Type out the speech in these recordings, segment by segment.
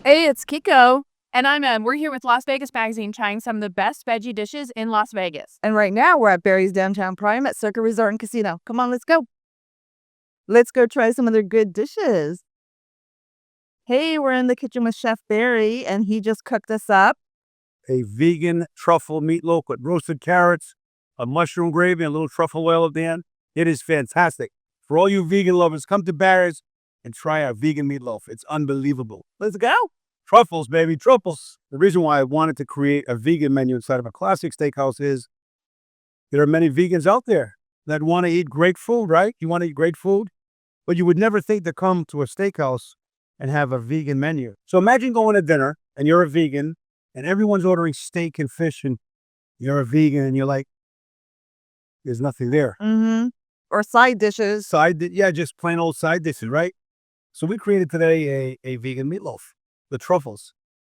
Hey, it's Kiko. And I'm we're here with Las Vegas Magazine trying some of the best veggie dishes in Las Vegas. And right now we're at Barry's Downtown Prime at Circa Resort and Casino. Come on, let's go. Let's go try some of their good dishes. Hey, we're in the kitchen with Chef Barry, and he just cooked us up a vegan truffle meatloaf with roasted carrots, a mushroom gravy, and a little truffle oil at the end. It is fantastic. For all you vegan lovers, come to Barry's and try our vegan meatloaf. It's unbelievable. Let's go. Truffles, baby, truffles. The reason why I wanted to create a vegan menu inside of a classic steakhouse is there are many vegans out there that want to eat great food, right? You want to eat great food, but you would never think to come to a steakhouse and have a vegan menu. So imagine going to dinner and you're a vegan and everyone's ordering steak and fish and you're a vegan and you're like, there's nothing there. Mm-hmm. Or side dishes. Just plain old side dishes, right? So we created today a vegan meatloaf, the truffles.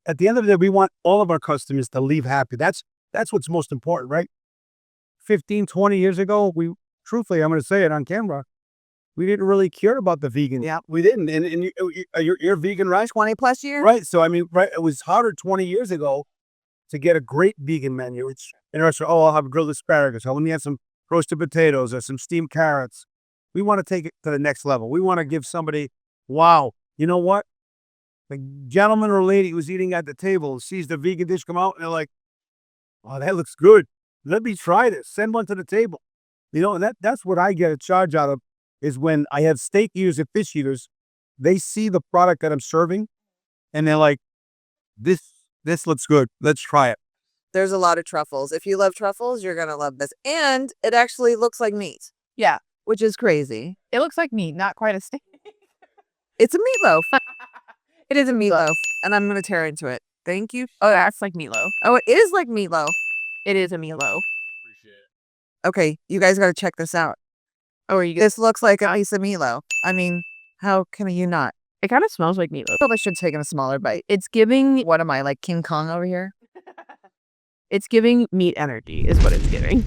At the end of the day, we want all of our customers to leave happy. That's what's most important, right? 15, 20 years ago, truthfully, I'm going to say it on camera, we didn't really care about the vegan. Yeah. We didn't. And you're vegan, right? 20 plus years. Right. So, I mean, right, it was harder 20 years ago to get a great vegan menu. It's in a restaurant, I'll have grilled asparagus. Let me have some roasted potatoes or some steamed carrots. We want to take it to the next level. We want to give somebody, wow, you know what? The gentleman or lady who's eating at the table sees the vegan dish come out and they're like, oh, that looks good. Let me try this. Send one to the table. You know, and that's what I get a charge out of is when I have steak eaters and fish eaters, they see the product that I'm serving and they're like, this looks good. Let's try it. There's a lot of truffles. If you love truffles, you're going to love this. And it actually looks like meat. Yeah. Which is crazy. It looks like meat, not quite a steak. It's a meatloaf. It is a meatloaf. And I'm going to tear into it. Thank you. Oh, that's like meatloaf. Oh, it is like meatloaf. It is a meatloaf. Appreciate it. Okay, you guys got to check this out. Oh, are you? This looks like a piece of meatloaf. I mean, how can you not? It kind of smells like meatloaf. Probably should take a smaller bite. It's giving. What am I, like King Kong over here? It's giving meat energy, is what it's giving.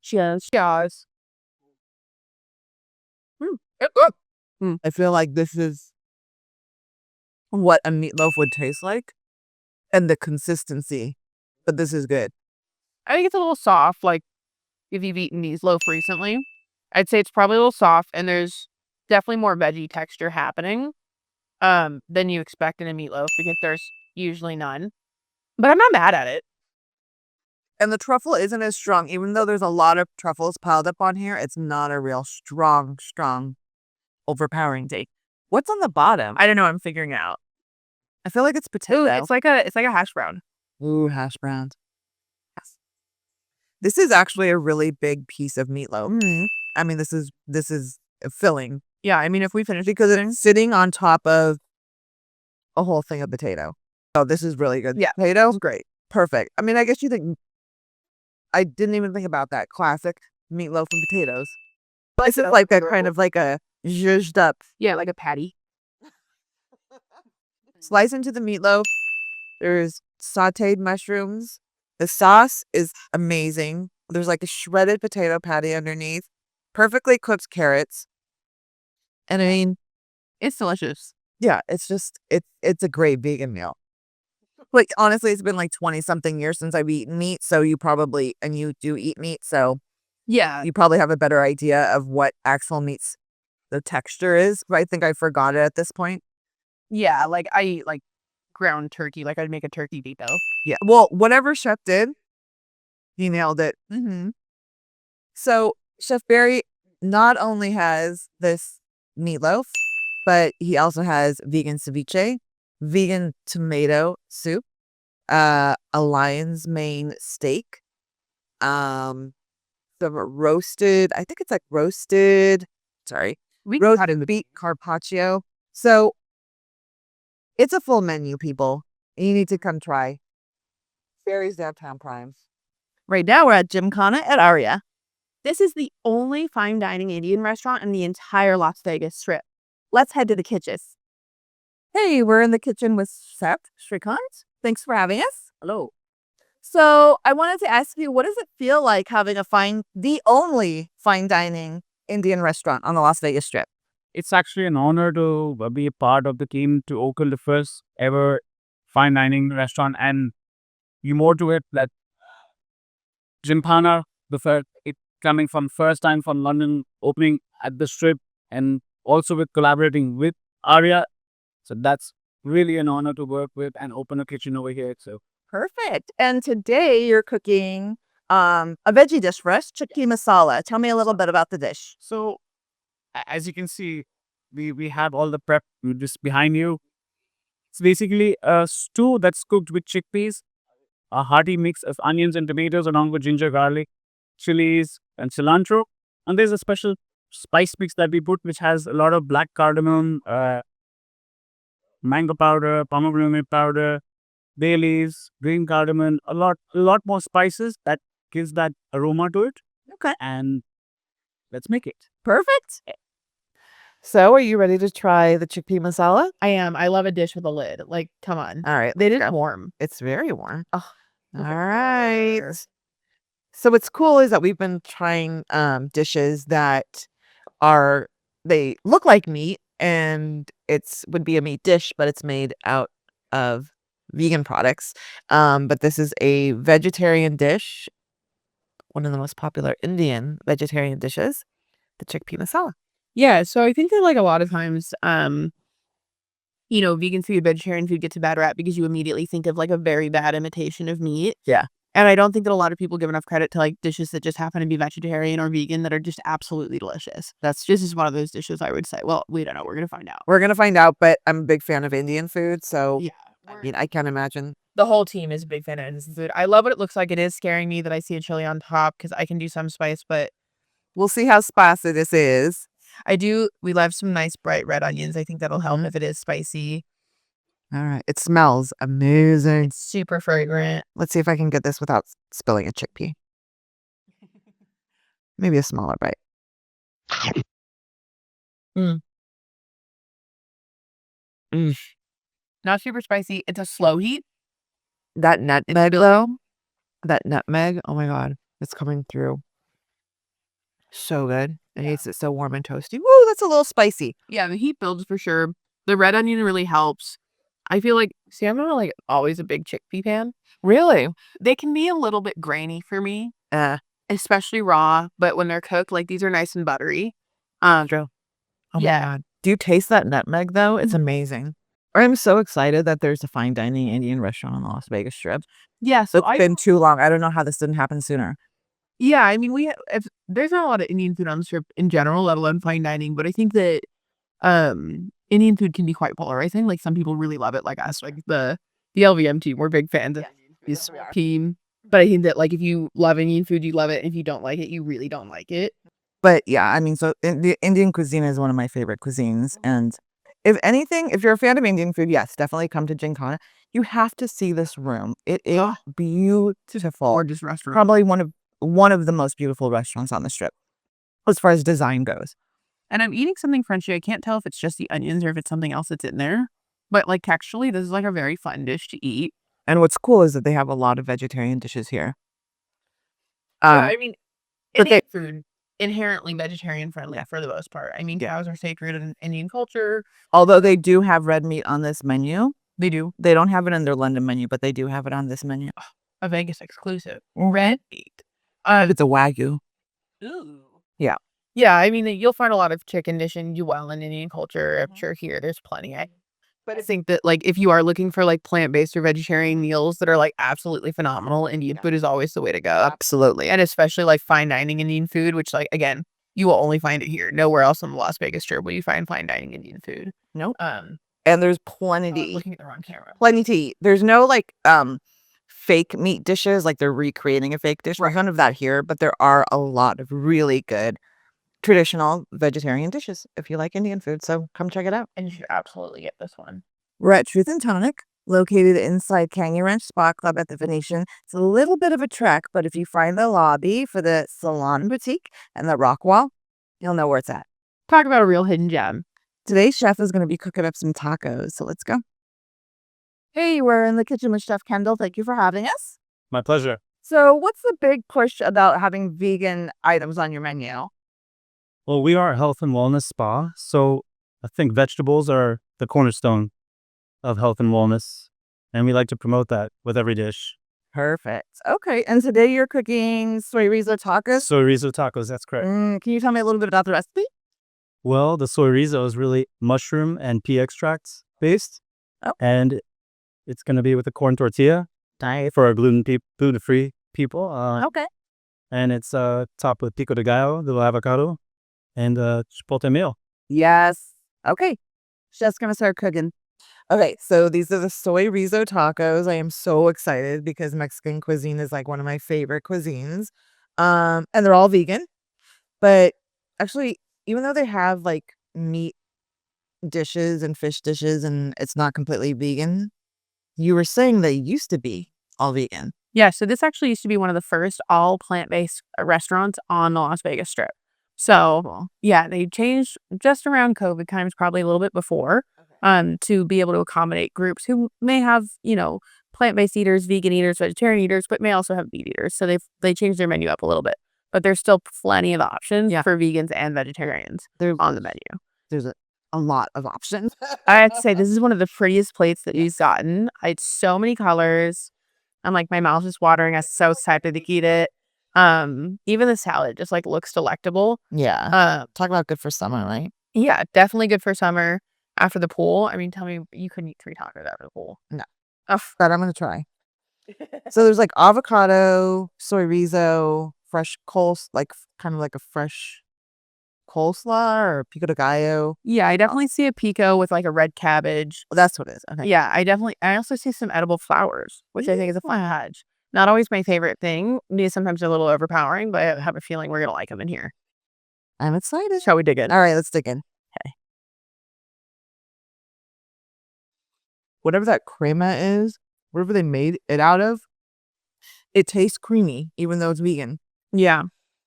Cheers. Cheers. I feel like this is what a meatloaf would taste like, and the consistency. But this is good. I think it's a little soft, like if you've eaten these loaf recently. I'd say it's probably a little soft, and there's definitely more veggie texture happening than you expect in a meatloaf because there's usually none. But I'm not mad at it. And the truffle isn't as strong. Even though there's a lot of truffles piled up on here, it's not a real strong, overpowering taste. What's on the bottom? I don't know. I'm figuring it out. I feel like it's potato. Ooh, it's like a hash brown. Ooh, hash browns. Yes. This is actually a really big piece of meatloaf. Mm-hmm. I mean, this is a filling. Yeah, I mean, if we finish because it's sitting on top of a whole thing of potato. Oh, this is really good. Yeah. Potatoes, great. Perfect. I mean, I guess you think, I didn't even think about that. Classic meatloaf and potatoes. This is like a kind of like a zhuzhed up. Yeah, like a patty. Slice into the meatloaf. There's sauteed mushrooms. The sauce is amazing. There's like a shredded potato patty underneath. Perfectly cooked carrots. And I mean, it's delicious. Yeah, it's just, it's a great vegan meal. Like, honestly, it's been like 20 something years since I've eaten meat. So you do eat meat. So yeah, you probably have a better idea of what actual meat's the texture is. But I think I forgot it at this point. Yeah, like I eat like ground turkey. Like I'd make a turkey burrito. Yeah. Well, whatever Chef did, he nailed it. Mm-hmm. So Chef Barry not only has this meatloaf, but he also has vegan ceviche, vegan tomato soup, a lion's mane steak, some roasted, I think it's like roasted beet carpaccio. So it's a full menu, people. You need to come try. Barry's Downtown Prime. Right now we're at Gymkhana at Aria. This is the only fine dining Indian restaurant in the entire Las Vegas Strip. Let's head to the kitchen. Hey, we're in the kitchen with Chef Shrikant. Thanks for having us. Hello. So I wanted to ask you, what does it feel like having the only fine dining Indian restaurant on the Las Vegas Strip? It's actually an honor to be a part of the team to open the first ever fine dining restaurant, and you more to it that Gymkhana, the first, it coming from first time from London, opening at the Strip, and also with collaborating with Arya. So that's really an honor to work with and open a kitchen over here. So Perfect. And today you're cooking a veggie dish for us, chickpea masala. Tell me a little bit about the dish. So as you can see, we have all the prep just behind you. It's basically a stew that's cooked with chickpeas, a hearty mix of onions and tomatoes along with ginger, garlic, chilies, and cilantro. And there's a special spice mix that we put, which has a lot of black cardamom, mango powder, pomegranate powder, bay leaves, green cardamom, a lot more spices that gives that aroma to it. Okay. And let's make it. Perfect. So are you ready to try the chickpea masala? I am. I love a dish with a lid. Like, come on. All right. They did go. warm. It's very warm. Oh, All right. So what's cool is that we've been trying dishes that they look like meat, and would be a meat dish, but it's made out of vegan products. But this is a vegetarian dish, one of the most popular Indian vegetarian dishes, the chickpea masala. Yeah, so I think that like a lot of times, vegan food, vegetarian food gets a bad rap because you immediately think of like a very bad imitation of meat. Yeah. And I don't think that a lot of people give enough credit to like dishes that just happen to be vegetarian or vegan that are just absolutely delicious. That's just one of those dishes I would say. Well, we don't know. We're gonna find out. We're gonna find out, but I'm a big fan of Indian food, so Yeah. I mean, I can't imagine. The whole team is a big fan of Indian food. I love what it looks like. It is scaring me that I see a chili on top because I can do some spice, but We'll see how spicy this is. we love some nice bright red onions. I think that'll help if it is spicy. All right. It smells amazing. It's super fragrant. Let's see if I can get this without spilling a chickpea. Maybe a smaller bite. Not super spicy. It's a slow heat. That nutmeg, though. That nutmeg. Oh my God. It's coming through. So good. It makes it so warm and toasty. Woo, that's a little spicy. Yeah, the heat builds for sure. The red onion really helps. I feel like, I'm not like always a big chickpea fan. Really? They can be a little bit grainy for me, Uh, especially raw. But when they're cooked, like these are nice and buttery. True. Oh Yeah. my God. Do you taste that nutmeg, though? It's amazing. I'm so excited that there's a fine dining Indian restaurant on the Las Vegas Strip. Yeah, so It's been too long. I don't know how this didn't happen sooner. Yeah, I mean, there's not a lot of Indian food on the Strip in general, let alone fine dining. But I think that Indian food can be quite polarizing. Like some people really love it, like us, like the LVM team. We're big fans of this team. But I think that like if you love Indian food, you love it. If you don't like it, you really don't like it. But yeah, I mean, so the Indian cuisine is one of my favorite cuisines. And if anything, if you're a fan of Indian food, yes, definitely come to Gymkhana. You have to see this room. It is beautiful. Gorgeous restaurant. Probably one of the most beautiful restaurants on the Strip as far as design goes. And I'm eating something Frenchy. I can't tell if it's just the onions or if it's something else that's in there. But like texturally, this is like a very fun dish to eat. And what's cool is that they have a lot of vegetarian dishes here. I mean, but Indian food inherently vegetarian friendly for the most part. I mean, Yeah. cows are sacred in Indian culture. Although they do have red meat on this menu. They do. They don't have it in their London menu, but they do have it on this menu. A Vegas exclusive. Red meat. It's a Wagyu. Ooh. Yeah. Yeah, I mean, you'll find a lot of chicken dish in Jubala in Indian culture. I'm sure here there's plenty. But I think that like if you are looking for like plant-based or vegetarian meals that are like absolutely phenomenal, Indian food is always the way to go. Absolutely. And especially like fine dining Indian food, which like again, you will only find it here. Nowhere else on the Las Vegas Strip will you find fine dining Indian food. Nope. And there's plenty to eat. looking at the wrong camera. Plenty to eat. There's no like fake meat dishes, like they're recreating a fake dish. There's none of that here, but there are a lot of really good traditional vegetarian dishes if you like Indian food. So come check it out. And you should absolutely get this one. We're at Truth and Tonic, located inside Canyon Ranch Spa Club at the Venetian. It's a little bit of a trek, but if you find the lobby for the Salon Boutique and the Rock Wall, you'll know where it's at. Talk about a real hidden gem. Today's chef is going to be cooking up some tacos, so let's go. Hey, we're in the kitchen with Chef Kendall. Thank you for having us. My pleasure. So what's the big push about having vegan items on your menu? Well, we are a health and wellness spa, so I think vegetables are the cornerstone of health and wellness, and we like to promote that with every dish. Perfect. Okay. And today you're cooking Soyrizo tacos. Soyrizo tacos, that's correct. Can you tell me a little bit about the recipe? Well, the soyrizo is really mushroom and pea extracts based, Oh. and it's going to be with a corn tortilla for our gluten-free people. Okay. And it's topped with pico de gallo, little avocado, and chipotle meal. Yes. Okay. Chef's gonna start cooking. Okay, so these are the Soyrizo tacos. I am so excited because Mexican cuisine is like one of my favorite cuisines. And they're all vegan. But actually, even though they have like meat dishes and fish dishes and it's not completely vegan, you were saying they used to be all vegan. Yeah, so this actually used to be one of the first all plant-based restaurants on the Las Vegas Strip. So, Cool. yeah, they changed just around COVID times, probably a little bit before, to be able to accommodate groups who may have, plant-based eaters, vegan eaters, vegetarian eaters, but may also have meat eaters. So they changed their menu up a little bit. But there's still plenty of options for vegans and vegetarians on the menu. There's a lot of options. I have to say, this is one of the prettiest plates that we've gotten. It's so many colors. I'm like, my mouth's just watering. I'm so excited to eat it. Even the salad just like looks delectable. Yeah. Talk about good for summer, right? Yeah, definitely good for summer after the pool. I mean, tell me you couldn't eat 3 tacos after the pool. No. Oh, But I'm gonna try. So there's like avocado, soyrizo, fresh kind of like a fresh coleslaw or pico de gallo. yeah, I definitely see a pico with like a red cabbage. Well, that's what it is. Okay. Yeah, I also see some edible flowers, which I think is a fun hedge. Not always my favorite thing. These sometimes are a little overpowering, but I have a feeling we're gonna like them in here. I'm excited. Shall we dig in? All right, let's dig in. Okay. Whatever that crema is, whatever they made it out of, it tastes creamy, even though it's vegan. Yeah,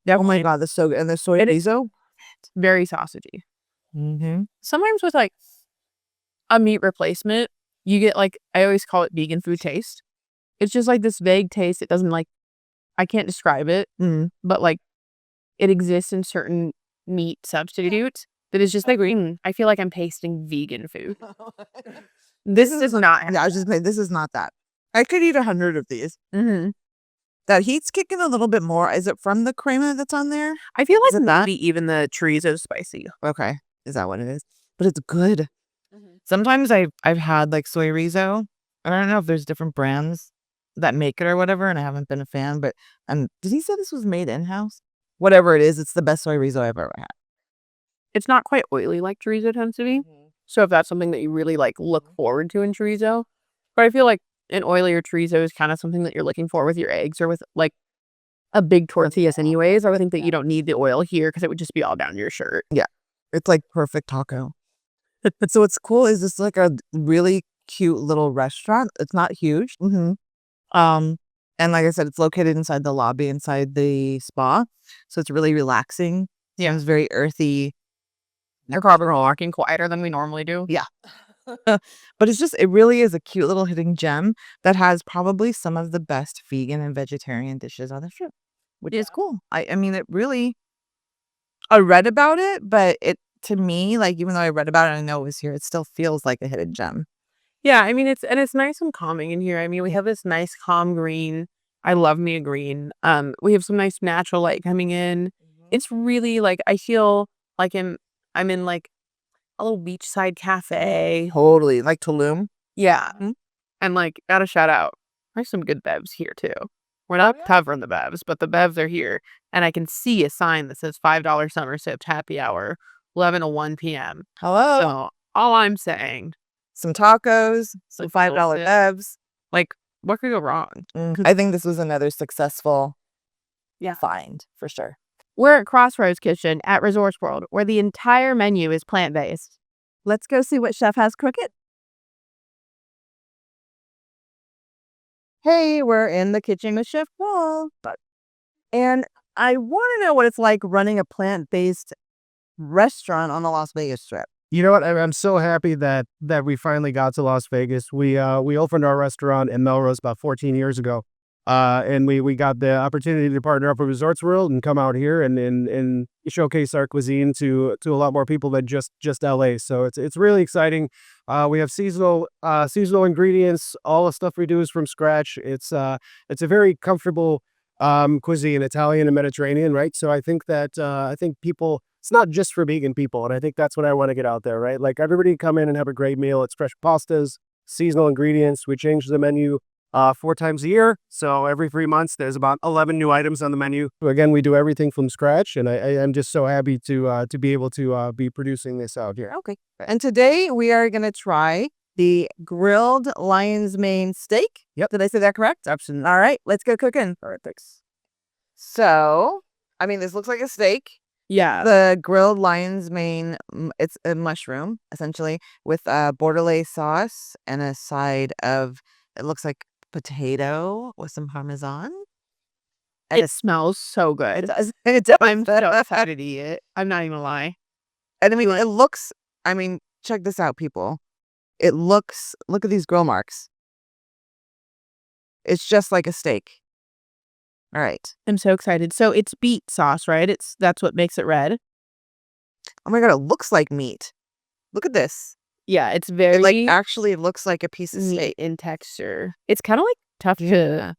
Oh my god, that's so good. And the soyrizo. very sausagey. Mm-hmm. Sometimes with like a meat replacement, you get like, I always call it vegan food taste. It's just like this vague taste. It doesn't like, I can't describe it, but like it exists in certain meat substitutes that is just like, I feel like I'm tasting vegan food. This is not. Yeah, I was just saying, this is not that. I could eat 100 of these. Mm-hmm. That heat's kicking a little bit more. Is it from the crema that's on there? I feel Is like it that? maybe even the chorizo is spicy. Okay. Is that what it is? But it's good. Sometimes I've had like soyrizo. I don't know if there's different brands that make it or whatever, and I haven't been a fan, but did he say this was made in-house? Whatever it is, it's the best soyrizo I've ever had. It's not quite oily like chorizo tends to be. So if that's something that you really like look forward to in chorizo, but I feel like an oilier chorizo is kind of something that you're looking for with your eggs or with like a big tortillas anyways. I would think that you don't need the oil here because it would just be all down your shirt. Yeah. It's like perfect taco. So what's cool is it's like a really cute little restaurant. It's not huge. And like I said, it's located inside the lobby, inside the spa. So it's really relaxing. Yeah. It's very earthy. They're probably walking quieter than we normally do. Yeah. But it really is a cute little hidden gem that has probably some of the best vegan and vegetarian dishes on the strip, which is cool. I mean, it really, I read about it, but to me, like, even though I read about it, I know it was here, it still feels like a hidden gem. Yeah, I mean, it's nice and calming in here. I mean, we have this nice calm green. I love me a green. We have some nice natural light coming in. It's really like, I feel like I'm in like a little beachside cafe. Totally. Like Tulum. Yeah. And like, gotta shout out, there's some good bevs here too. We're not covering the bevs, but the bevs are here. And I can see a sign that says $5 summer sips happy hour, 11 to 1 p.m. Hello. So all I'm saying, Some tacos, some $5 bullshit. bevs. like, what could go wrong? I think this was another successful Yeah. find for sure. We're at Crossroads Kitchen at Resorts World, where the entire menu is plant-based. Let's go see what chef has cooking. Hey, we're in the kitchen with Chef Paul. And I want to know what it's like running a plant-based restaurant on the Las Vegas Strip. You know what? I'm so happy that we finally got to Las Vegas. We opened our restaurant in Melrose about 14 years ago. And we got the opportunity to partner up with Resorts World and come out here and showcase our cuisine to a lot more people than just LA. So it's really exciting. We have seasonal ingredients. All the stuff we do is from scratch. It's a very comfortable cuisine, Italian and Mediterranean, right? So I think that I think people, it's not just for vegan people, and I think that's what I want to get out there, right? Like everybody come in and have a great meal. It's fresh pastas, seasonal ingredients. We change the menu 4 times a year. So every 3 months, there's about 11 new items on the menu. So again, we do everything from scratch, and I'm just so happy to be able to be producing this out here. Okay. And today we are going to try the grilled lion's mane steak. Yep. Did I say that correct? Absolutely. All right, let's go cooking. All right, thanks. So, I mean, this looks like a steak. Yeah. The grilled lion's mane, it's a mushroom, essentially, with bordelaise sauce and a side of, it looks like potato with some parmesan. And It smells so good. it does. I'm so excited to eat it. I'm not even gonna lie. And I mean, it looks, I mean, check this out, people. It looks, look at these grill marks. It's just like a steak. All right. I'm so excited. So it's beet sauce, right? That's what makes it red. Oh my God, it looks like meat. Look at this. Yeah, it's It very like actually looks like a piece of meat steak. in texture. It's kind of like tough to,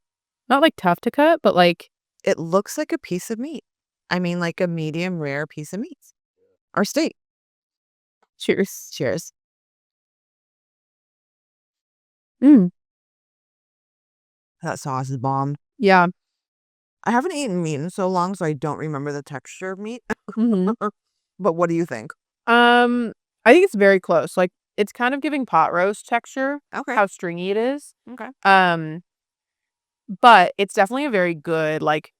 not like tough to cut, but like It looks like a piece of meat. I mean, like a medium rare piece of meat or steak. cheers. Cheers. Mm, That sauce is bomb. yeah. I haven't eaten meat in so long, so I don't remember the texture of meat. Mhm. But what do you think? I think it's very close. Like it's kind of giving pot roast texture, Okay. how stringy it is. Okay. But it's definitely a very good, like,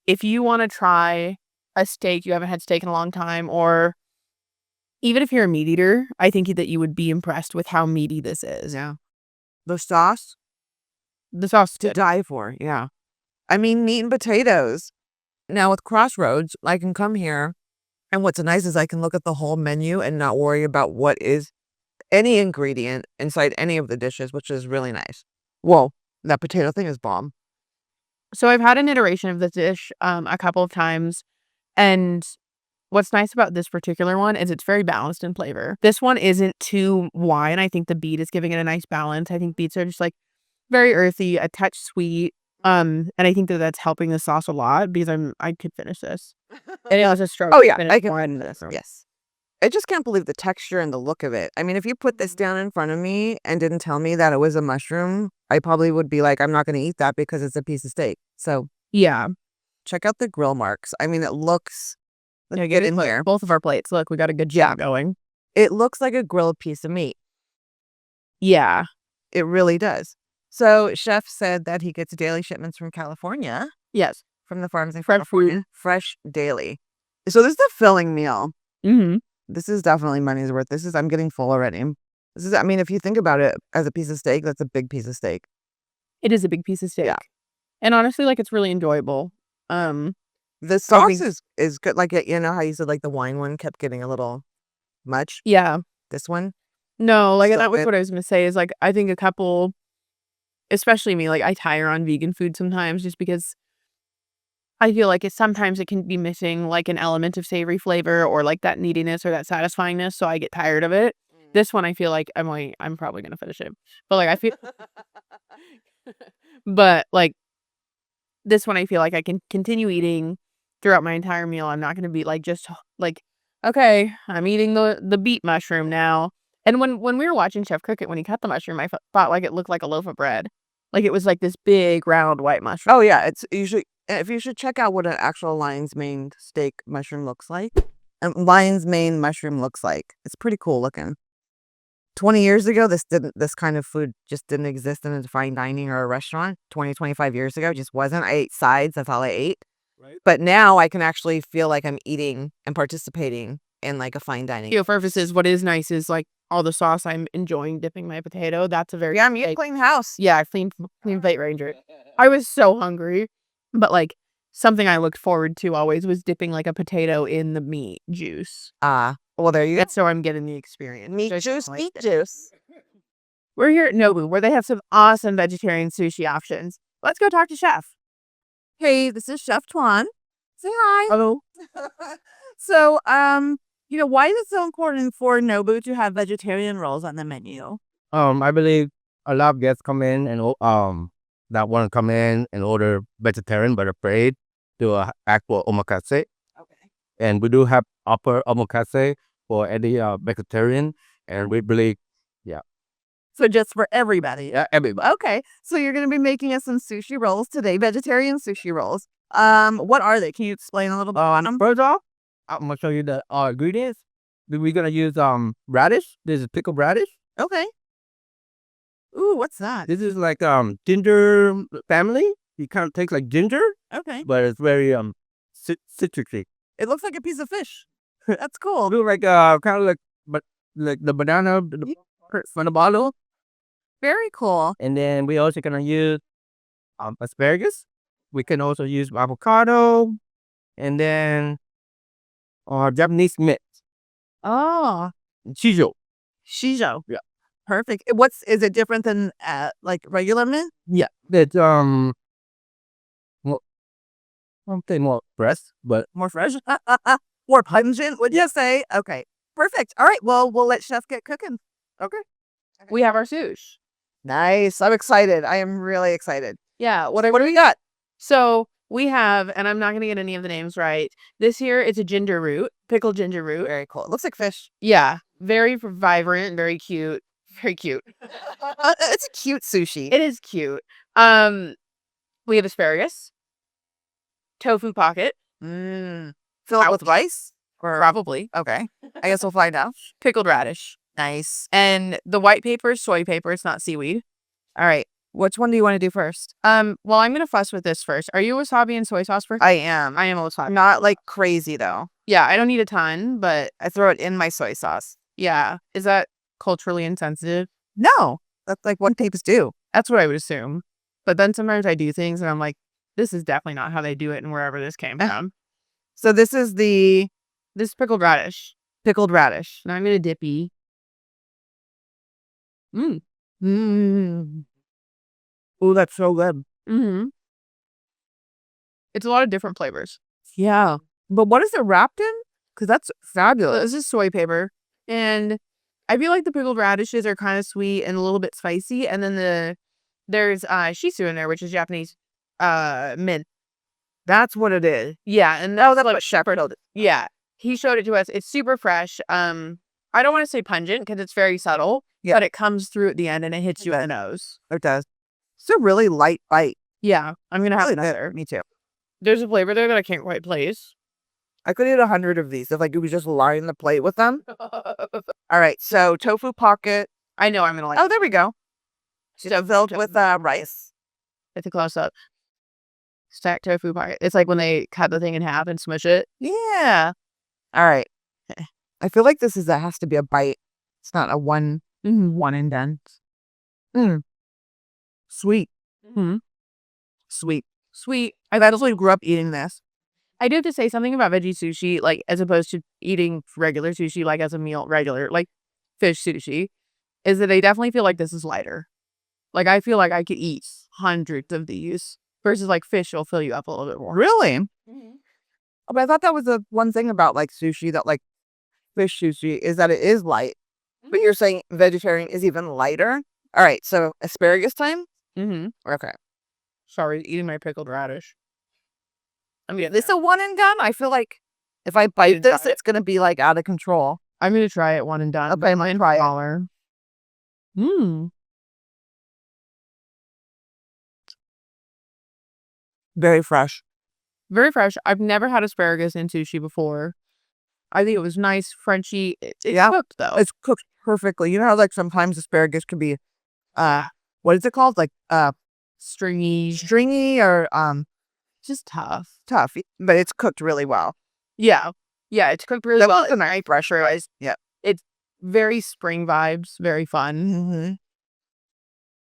if you want to try a steak, you haven't had steak in a long time, or even if you're a meat eater, I think that you would be impressed with how meaty this is. Yeah. The sauce The sauce is to good. die for. Yeah. I mean, meat and potatoes. Now with Crossroads, I can come here, and what's nice is I can look at the whole menu and not worry about what is any ingredient inside any of the dishes, which is really nice. Whoa, that potato thing is bomb. So I've had an iteration of this dish a couple of times, and what's nice about this particular one is it's very balanced in flavor. This one isn't too wine. I think the beet is giving it a nice balance. I think beets are just like very earthy, a touch sweet. And I think that that's helping the sauce a lot because I could finish this. And it was a struggle. Oh to yeah, finish I can. more in this. Yes. I just can't believe the texture and the look of it. I mean, if you put this down in front of me and didn't tell me that it was a mushroom, I probably would be like, I'm not going to eat that because it's a piece of steak. So Yeah. check out the grill marks. I mean, it looks, let's Yeah, get it in look- here. Both of our plates. Look, we got a good job going. It looks like a grilled piece of meat. Yeah. It really does. So chef said that he gets daily shipments from California, Yes. from the farms in Fresh California. Fresh daily. So this is a filling meal. Mm-hmm. This is definitely money's worth. I'm getting full already. This is, I mean, if you think about it as a piece of steak, that's a big piece of steak. It is a big piece of steak. Yeah. And honestly, like it's really enjoyable. The Probably- sauce is good. Like, you know how you said like the wine one kept getting a little much? Yeah. This one? No, like So that was it- what I was gonna say is like I think a couple, especially me, like I tire on vegan food sometimes just because I feel like sometimes it can be missing like an element of savory flavor or like that neediness or that satisfyingness, so I get tired of it. This one I feel like I'm probably gonna finish it. But like I feel but like this one I feel like I can continue eating throughout my entire meal. I'm not gonna be like just like, okay, I'm eating the beet mushroom now. And when we were watching Chef cook it, when he cut the mushroom, I thought like it looked like a loaf of bread. Like it was like this big round white mushroom. Oh yeah, it's usually, if you should check out what an actual lion's mane steak mushroom looks like. Lion's mane mushroom looks like. It's pretty cool looking. 20 years ago, this kind of food just didn't exist in a fine dining or a restaurant. 25 years ago, it just wasn't. I ate sides, that's all I ate. Right. But now I can actually feel like I'm eating and participating in like a fine dining. You know, purposes, what is nice is like all the sauce I'm enjoying dipping my potato. That's a very Yeah, I'm eating like, clean house. yeah, clean plate ranger. I was so hungry, but like something I looked forward to always was dipping like a potato in the meat juice. Well, there you go. That's so I'm getting the experience. Meat which I juice, like. meat juice. We're here at Nobu, where they have some awesome vegetarian sushi options. let's go talk to Chef. Hey, this is Chef Tuan. Say hi. Hello. So, why is it so important for Nobu to have vegetarian rolls on the menu? I believe a lot of guests come in and that want to come in and order vegetarian but afraid to actual omakase, Okay. and we do have upper omakase for any vegetarian, and we believe So just for everybody. everybody. Okay. So you're going to be making us some sushi rolls today, vegetarian sushi rolls. What are they? Can you explain a little bit on them? First off, I'm gonna show you the ingredients. We're gonna use radish. This is pickled radish. Okay. Ooh, what's that? This is like ginger family. It kind of tastes like ginger, Okay. but it's very citrusy. It looks like a piece of fish. That's cool. Do like kind of like the banana from the bottle. Very cool. And then we also gonna use asparagus. We can also use avocado, and then Japanese mint, Oh, shiso. shiso. Yeah. Perfect. Is it different than like regular mint? Yeah, that's well, I'll say more fresh, but More fresh? More pungent, would you say? Okay. Perfect. All right. Well, we'll let Chef get cooking. Okay. We have our sushi. Nice. I'm excited. I am really excited. Yeah. What do we got? So we have, and I'm not going to get any of the names right. This here, it's a ginger root, pickled ginger root. Very cool. It looks like fish. Yeah. Very vibrant, very cute. Very cute. It's a cute sushi. It is cute. We have asparagus, tofu pocket, Fill it with rice? Or probably, okay. I guess we'll find out. pickled radish, Nice. and the white paper is soy paper. It's not seaweed. All right. Which one do you want to do first? Well, I'm gonna fuss with this first. Are you wasabi and soy sauce first? I am. I am wasabi. Not like crazy though. Yeah, I don't need a ton, but I throw it in my soy sauce. yeah, is that culturally insensitive? No. That's like what tapes do. That's what I would assume. But then sometimes I do things and I'm like, this is definitely not how they do it, and wherever this came from. So this is the This is pickled radish. pickled radish. Now I'm gonna dippy. Oh, that's so good. Mm-hmm. It's a lot of different flavors. Yeah. But what is it wrapped in? Because that's fabulous. This is soy paper, and I feel like the pickled radishes are kind of sweet and a little bit spicy, and then there's shiso in there, which is Japanese mint. That's what it is. Yeah, and Oh, that's what Chef told it. yeah, he showed it to us. It's super fresh. I don't want to say pungent because it's very subtle, Yeah. but it comes through at the end and it hits you in the nose. It does. It's a really light bite. Yeah, I'm gonna have Really another. good. Me too. There's a flavor there that I can't quite place. I could eat 100 of these if like you would just line the plate with them. All right. So tofu pocket. I know I'm gonna like. Oh, there we go. So filled with rice. It's a close up. Stacked tofu pocket. It's like when they cut the thing in half and smush it. Yeah. All right. I feel like this has to be a bite. It's not a one and done. Sweet. Mhm. Sweet. Sweet. I actually grew up eating this. I do have to say something about veggie sushi, like as opposed to eating regular sushi, like as a meal, regular, like fish sushi, is that I definitely feel like this is lighter. Like I feel like I could eat hundreds of these versus like fish will fill you up a little bit more. Really? Oh, but I thought that was the one thing about like sushi that like fish sushi is that it is light. But you're saying vegetarian is even lighter? All right. So asparagus time? Mm-hmm. Okay. Sorry, eating my pickled radish. I'm Is this a one and done? I feel like if I bite this, it's going to be like out of control. I'm gonna try it one and done. Okay, I'm gonna try it. Smaller. Very fresh. Very fresh. I've never had asparagus in sushi before. I think it was nice, Frenchy. It's Yeah. cooked though. It's cooked perfectly. You know how like sometimes asparagus can be, what is it called? Like stringy or just tough. tough, but it's cooked really well. Yeah. Yeah, it's cooked really That well. was a nice pressurized. Yeah. Very spring vibes, very fun. Mm-hmm.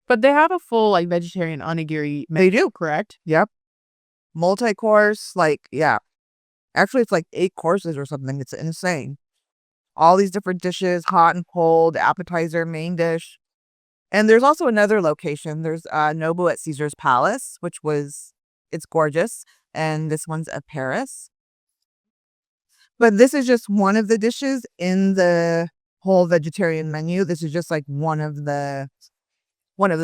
But they have a full like vegetarian onigiri They do. correct? Yep. Multi-course, like, yeah. Actually, it's like 8 courses or something. It's insane. All these different dishes, hot and cold, appetizer, main dish. And there's also another location. There's Nobu at Caesar's Palace, it's gorgeous. And this one's at Paris. But this is just one of the dishes in the whole vegetarian menu. This is just like one of the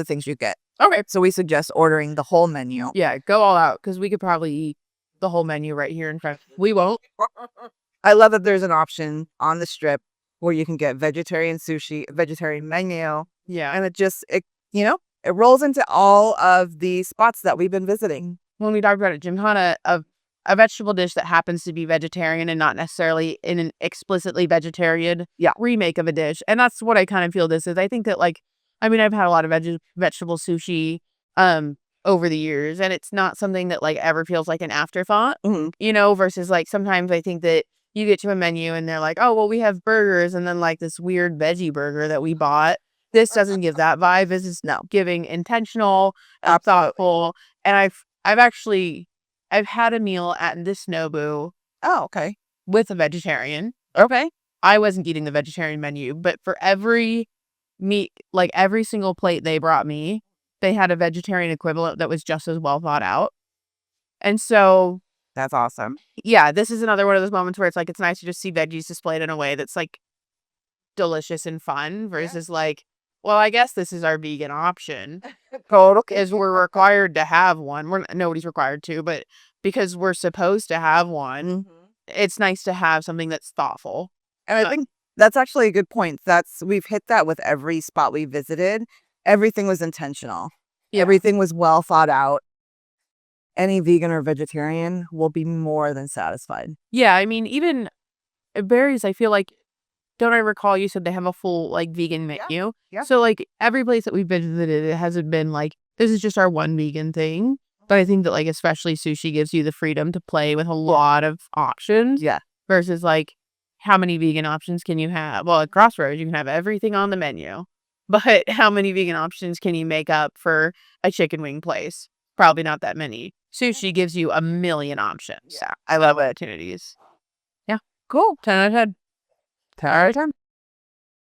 things you get. Okay. So we suggest ordering the whole menu. Yeah, go all out because we could probably eat the whole menu right here in front. We won't. I love that there's an option on the strip where you can get vegetarian sushi, vegetarian menu, Yeah. and it rolls into all of the spots that we've been visiting. When we talked about it, Gymkhana, a vegetable dish that happens to be vegetarian and not necessarily in an explicitly vegetarian remake of a dish. And that's what I kind of feel this is. I think that I've had a lot of vegetable sushi over the years, and it's not something that ever feels like an afterthought, versus sometimes I think that you get to a menu and they're like, oh, well, we have burgers and then this weird veggie burger that we bought. This doesn't give that vibe. This is giving intentional, thoughtful. And I've had a meal at this Nobu. Oh, okay. With a vegetarian. Okay. I wasn't eating the vegetarian menu, but for every meat, every single plate they brought me, they had a vegetarian equivalent that was just as well thought out. And so that's awesome. Yeah, this is another one of those moments where it's nice to just see veggies displayed in a way that's delicious and fun versus well, I guess this is our vegan option. Because we're required to have one. Nobody's required to, but because we're supposed to have one, it's nice to have something that's thoughtful. And I think that's actually a good point. We've hit that with every spot we visited. Everything was intentional. Yeah. Everything was well thought out. Any vegan or vegetarian will be more than satisfied. Yeah, even Barry's, I feel don't I recall you said they have a full vegan menu? Yeah. So every place that we visited, it hasn't been this is just our one vegan thing. But I think that especially sushi gives you the freedom to play with a lot of options. Yeah. Versus how many vegan options can you have? Well, at Crossroads, you can have everything on the menu. But how many vegan options can you make up for a chicken wing place? Probably not that many. Sushi gives you a million options. Yeah. I love it. Opportunities. Yeah. Cool. 10 out of 10. 10 out of 10.